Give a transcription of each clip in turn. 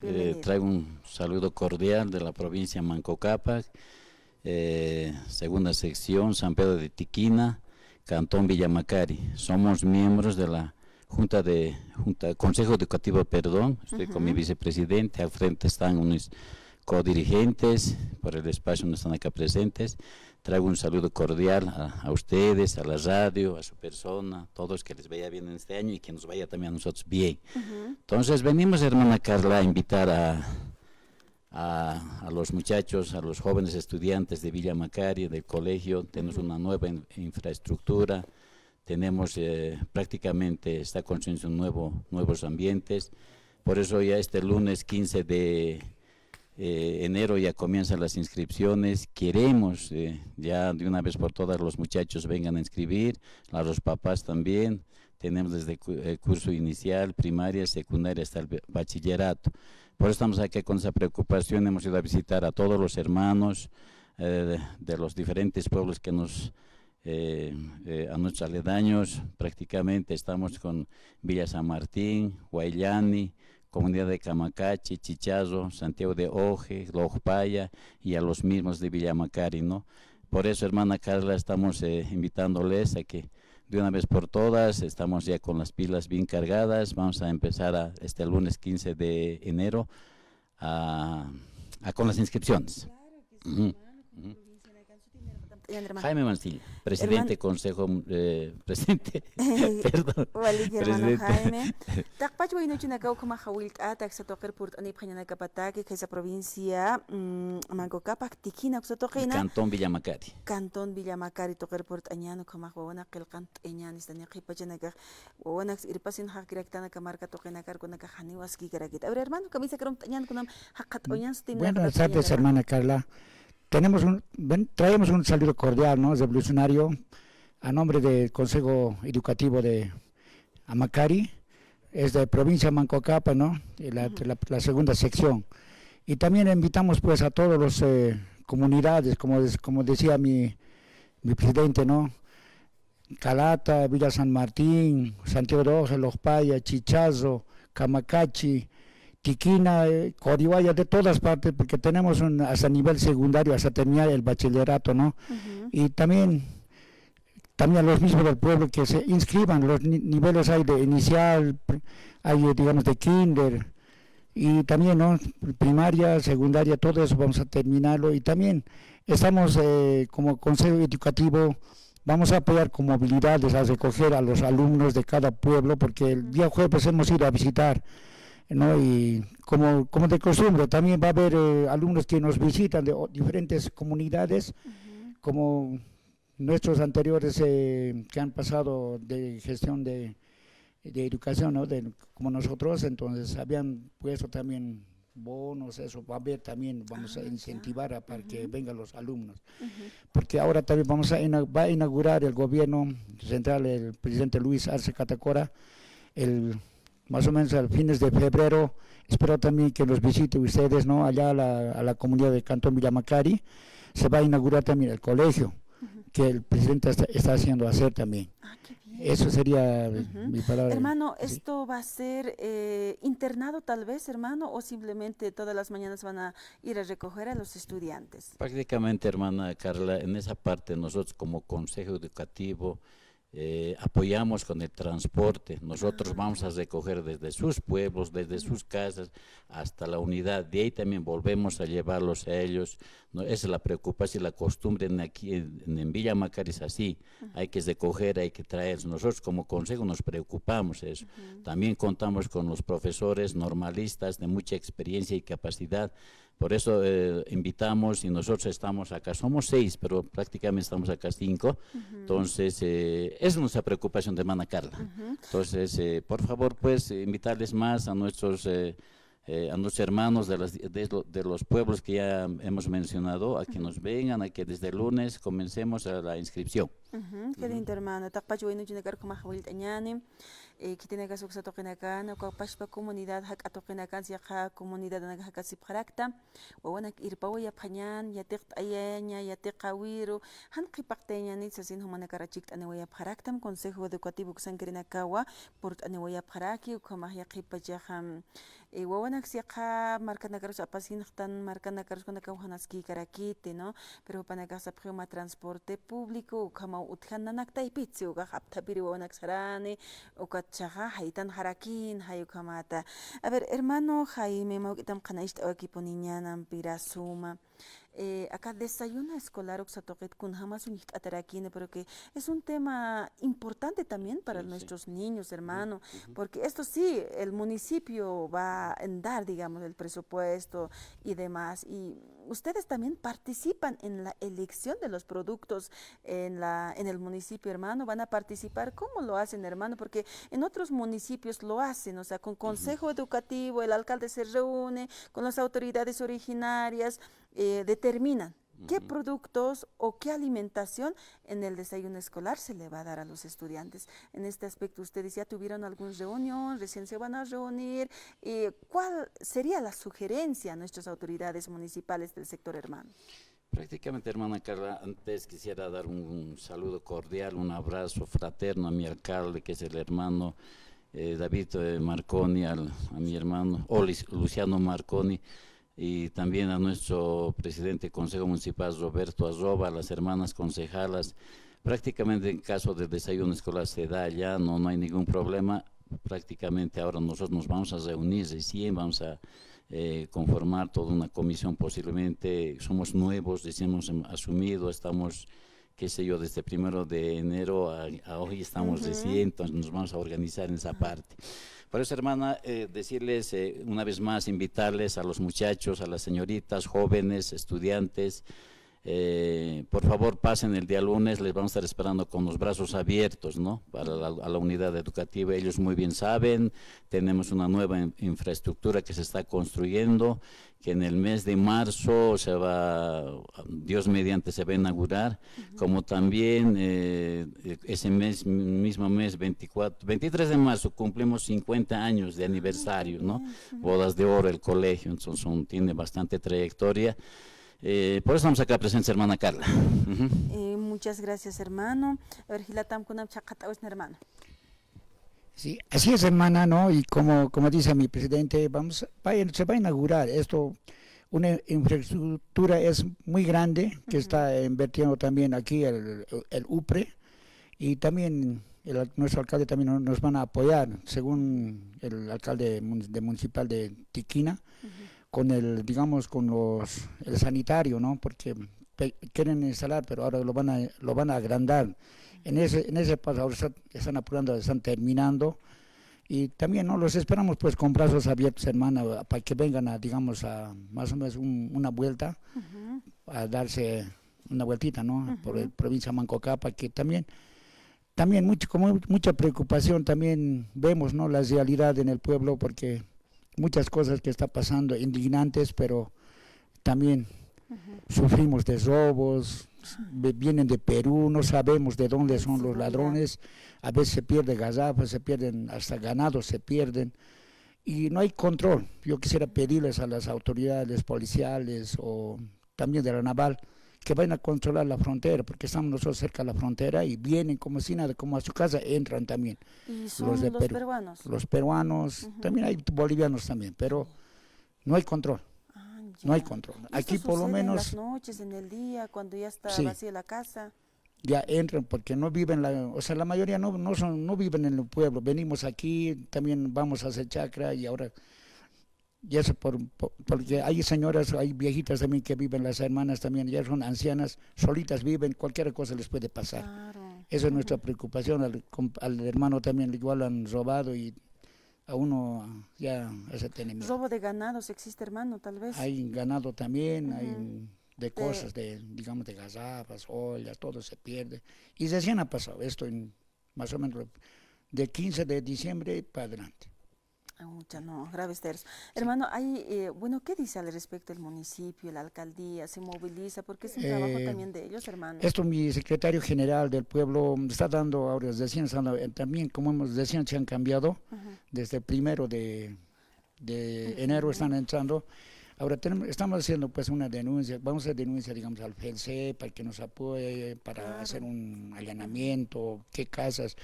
Bienvenido. Traigo un saludo cordial de la provincia de Manco Cápac, segunda sección, San Pedro de Tiquina, Cantón Villamacari. Somos miembros de la Consejo Educativo, perdón, estoy con mi vicepresidente, al frente están unos codirigentes, por el espacio no están acá presentes. Traigo un saludo cordial a ustedes, a la radio, a su persona, todos, que les vaya bien en este año y que nos vaya también a nosotros bien. Entonces venimos, hermana Carla, a invitar a los muchachos, a los jóvenes estudiantes de Villa Macari, del colegio. Tenemos una nueva infraestructura, tenemos prácticamente, está construyendo nuevos ambientes. Por eso ya este lunes 15 de enero ya comienzan las inscripciones. Queremos ya de una vez por todas los muchachos vengan a inscribir, a los papás también. Tenemos desde el curso inicial, primaria, secundaria hasta el bachillerato. Por eso estamos aquí con esa preocupación. Hemos ido a visitar a todos los hermanos de los diferentes pueblos que a nuestros aledaños. Prácticamente estamos con Villa San Martín, Huayllani, Comunidad de Camacachi, Chichazo, Santiago de Oje, Lojpaya y a los mismos de Villamacari, ¿no? Por eso, hermana Carla, estamos invitándoles a que de una vez por todas, estamos ya con las pilas bien cargadas. Vamos a empezar este lunes 15 de enero con las inscripciones. Jaime Mancilla, presidente Consejo, presidente, perdón, presidente. Jaime. Takpach way no chunakaw kumahawil atak sa toker purt ani panyana kapataki kay sa provincia Manco Cápac Tiquina sa tokena. Cantón Villamacari. Cantón Villamacari toker purt anyano kumahwawana qilqant enyan istani qipachanaga wawanak irpasin hakirektana kamarka tokena kar kunaka haniwas kikaragit. A ver, hermano, camisa krom tanyan kunam hakat oyan stin. Buenas tardes, hermana Carla. Traemos un saludo cordial, ¿no?, revolucionario, a nombre del Consejo Educativo de Amacari, es de provincia de Manco Cápac, ¿no?, la segunda sección. Y también invitamos pues a todas las comunidades, como decía mi presidente, ¿no?, Calata, Villa San Martín, Santiago de Oje, Lojpaya, Chichazo, Camacachi, Tiquina, Corihuaya, de todas partes, porque tenemos hasta nivel secundario, hasta terminar el bachillerato, ¿no? Y también a los mismos del pueblo que se inscriban. Los niveles hay de inicial, hay, digamos, de kinder, y también, ¿no?, primaria, secundaria, todo eso vamos a terminarlo. Y también estamos como Consejo Educativo, vamos a apoyar con movilidades, a recoger a los alumnos de cada pueblo, porque el día jueves hemos ido a visitar, ¿no? Y como de costumbre, también va a haber alumnos que nos visitan de diferentes comunidades, como nuestros anteriores que han pasado de gestión de educación, ¿no?, como nosotros. Entonces habían puesto también bonos, eso va a haber también, vamos a incentivar para que vengan los alumnos, porque ahora también va a inaugurar el gobierno central, el presidente Luis Arce Catacora, más o menos a fines de febrero. Espero también que los visite ustedes, ¿no?, allá a la comunidad de Cantón Villamacari. Se va a inaugurar también el colegio, que el presidente está haciendo hacer también. Eso sería mi palabra. Hermano, ¿esto va a ser internado tal vez, hermano, o simplemente todas las mañanas van a ir a recoger a los estudiantes? Prácticamente, hermana Carla, en esa parte nosotros como Consejo Educativo apoyamos con el transporte. Nosotros vamos a recoger desde sus pueblos, desde sus casas hasta la unidad. De ahí también volvemos a llevarlos a ellos. ¿No? Esa es la preocupación y la costumbre aquí en Villa Macari, es así. Hay que recoger, hay que traer. Nosotros como consejo nos preocupamos eso. También contamos con los profesores normalistas de mucha experiencia y capacidad. Por eso invitamos, y nosotros estamos acá, somos 6, pero prácticamente estamos acá 5. Entonces, es nuestra preocupación de hermana Carla. Entonces, por favor, pues, invitarles más a nuestros hermanos de los pueblos que ya hemos mencionado, a que nos vengan, a que desde el lunes comencemos a la inscripción. Qué lindo, hermano. Takpacho bueno chinacar como abuelita ñani. Que tiene que suceder toquenacan, o capaz comunidad hack a toquenacan, si ha comunidad en la casi practa. O bueno, ir pa voy a pañan, ya te ayaña, ya te cahuiro. Han que pacteña ni se sin humana carachik ane voy a practam, consejo educativo que san querina kawa, por ane voy a paraki, o como ya que pajam. Wawanak si ha marca nagaros apasin tan marca nagaros con la kauhanaski karakite, ¿no? Pero para casa prima transporte público, como utjananak taipitsi, o gahaptabiri wawanak sarane, o cachaja, haitan harakin, hayu kamata. A ver, hermano Jaime, maukitam kanaist o equipo niñana, pirasuma. Acá desayuno escolar oxatoquet kun jamás un atarakine, pero que es un tema importante también para nuestros niños, hermano, porque esto sí, el municipio va a dar, digamos, el presupuesto y demás, y ustedes también participan en la elección de los productos en el municipio, hermano, van a participar, ¿cómo lo hacen, hermano? Porque en otros municipios lo hacen, o sea, con consejo educativo, el alcalde se reúne con las autoridades originarias, determinan qué productos o qué alimentación en el desayuno escolar se le va a dar a los estudiantes. En este aspecto, ustedes ya tuvieron alguna reunión, recién se van a reunir. ¿Cuál sería la sugerencia a nuestras autoridades municipales del sector, hermano? Prácticamente, hermana Carla, antes quisiera dar un saludo cordial, un abrazo fraterno a mi alcalde, que es el hermano David Marconi, a mi hermano Luciano Marconi, y también a nuestro presidente del Consejo Municipal, Roberto Arroba, a las hermanas concejalas. Prácticamente en caso del desayuno escolar se da allá, no hay ningún problema. Prácticamente ahora nosotros nos vamos a reunir recién, vamos a conformar toda una comisión posiblemente. Somos nuevos, recién hemos asumido, estamos, qué sé yo, desde 1 de enero a hoy estamos recién, entonces nos vamos a organizar en esa parte. Por eso, hermana, decirles una vez más, invitarles a los muchachos, a las señoritas, jóvenes, estudiantes, por favor pasen el día lunes, les vamos a estar esperando con los brazos abiertos, ¿no? Para a la unidad educativa. Ellos muy bien saben, tenemos una nueva infraestructura que se está construyendo, que en el mes de marzo se va, Dios mediante, se va a inaugurar, como también ese mismo mes, 23 de marzo, cumplimos 50 años de aniversario, ¿no? Bodas de oro, el colegio, entonces tiene bastante trayectoria. Por eso estamos acá presentes, hermana Carla. Muchas gracias, hermano. A ver, Gilatam Kunam Chakataos, hermano. Sí, así es, hermana, ¿no? Y como dice mi presidente, se va a inaugurar esto, una infraestructura es muy grande que está invirtiendo también aquí el UPRE, y también nuestro alcalde también nos van a apoyar, según el alcalde municipal de Tiquina, con el sanitario, ¿no? Porque quieren instalar, pero ahora lo van a agrandar. En ese paso ahora están apurando, están terminando, y también, ¿no?, los esperamos pues con brazos abiertos, hermana, para que vengan a más o menos una vuelta, a darse una vueltita, ¿no? Por la provincia de Mancocapa, que también con mucha preocupación también vemos, ¿no?, la realidad en el pueblo, porque muchas cosas que está pasando indignantes, pero también sufrimos de robos, vienen de Perú, no sabemos de dónde son los ladrones, a veces se pierde gazapos, se pierden hasta ganados, se pierden, y no hay control. Yo quisiera pedirles a las autoridades policiales o también de la naval que vayan a controlar la frontera, porque estamos nosotros cerca de la frontera y vienen como si nada, como a su casa entran también. ¿Y son los peruanos? Los peruanos, también hay bolivianos también, pero no hay control. No hay control. Aquí por lo menos... en las noches, en el día, cuando ya está vacía la casa. Ya entran porque no viven, la mayoría no viven en el pueblo. Venimos aquí, también vamos a hacer chacra, y ahora... Y eso porque hay señoras, hay viejitas también que viven, las hermanas también, ya son ancianas, solitas viven, cualquier cosa les puede pasar. Claro. Esa es nuestra preocupación. Al hermano también igual lo han robado, y a uno ya ese tiene. Robo de ganados existe, hermano, tal vez. Hay ganado también, hay de cosas, digamos, de gazapas, ollas, todo se pierde. Y recién ha pasado esto, más o menos de 15 de diciembre para adelante. Mucha, no, graves tercios. Hermano, hay, bueno, ¿qué dice al respecto el municipio, la alcaldía? ¿Se moviliza? Porque es un trabajo también de ellos, hermano. Esto mi secretario general del pueblo está dando ahora, también como hemos decían, se han cambiado, desde el 1 de enero están entrando. Ahora estamos haciendo pues una denuncia, vamos a hacer denuncia digamos al FELC para que nos apoye, para hacer un allanamiento, qué casas.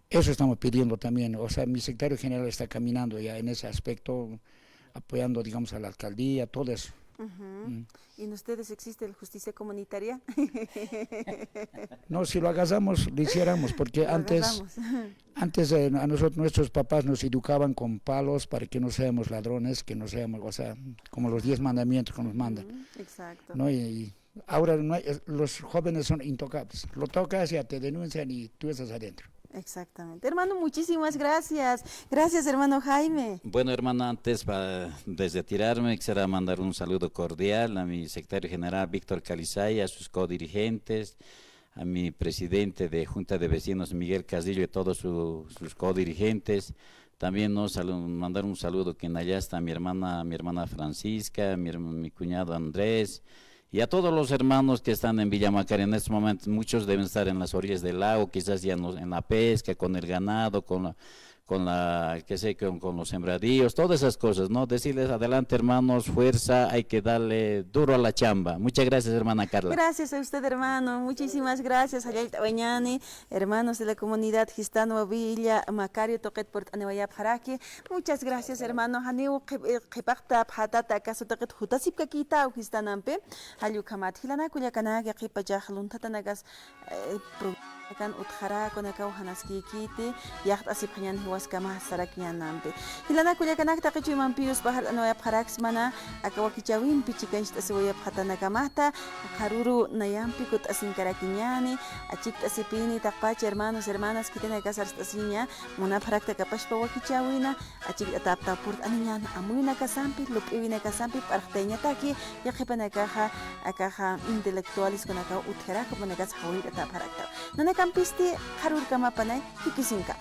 Eso estamos pidiendo también, o sea, mi secretario general está caminando ya en ese aspecto, apoyando, digamos, a la alcaldía, todo eso. ¿Y en ustedes existe la justicia comunitaria? No, si lo agasamos, lo hiciéramos, porque antes a nosotros, nuestros papás nos educaban con palos para que no seamos ladrones, que no seamos, o sea, como los 10 mandamientos que nos mandan. Exacto. ¿No? Y ahora no los jóvenes son intocables, lo tocas, ya te denuncian y tú estás adentro. Exactamente. Hermano, muchísimas gracias. Gracias, hermano Jaime. Bueno, hermano, antes de retirarme, quisiera mandar un saludo cordial a mi secretario general Víctor Calizay, a sus codirigentes, a mi presidente de Junta de Vecinos Miguel Castillo y todos sus codirigentes. También mandar un saludo que en allá está mi hermana Francisca, mi cuñado Andrés, y a todos los hermanos que están en Villa Macari en estos momentos. Muchos deben estar en las orillas del lago, quizás ya en la pesca, con el ganado, con los sembradíos, todas esas cosas, ¿no? Decirles adelante, hermanos, fuerza, hay que darle duro a la chamba. Muchas gracias, hermana Carla. Gracias a usted, hermano, muchísimas gracias. Hayalta Bañani, hermanos de la comunidad Gistano Villa Macario Toquet por Anewayap Jaraki. Muchas gracias, hermano. Haneu Kepakta Patata Caso Toquet Jutasip Kakita Gistanampe, Halu Kamat Hilana Kuyakana, Yakipajah Luntanagas kan uthara konaka hanaski kiti yacht asip khanyan hiwas kama sarakyan nampe hilana kuya kanak taqichu mampius bahar anoya pharax mana akawaki chawin pichikan aswaya phatana kamata karuru nayampi kut asin karakinyani achik asipini taqpach hermanos hermanas kitena kasar stasinya muna pharak takapash pawaki chawina achik atapta purt aninyan amuina kasampi lupivina kasampi parhteña taki yaqipana akaha intelectuales konaka uthara kopana kas hawit atapharakta Kampisti harur kama panay hikisinka.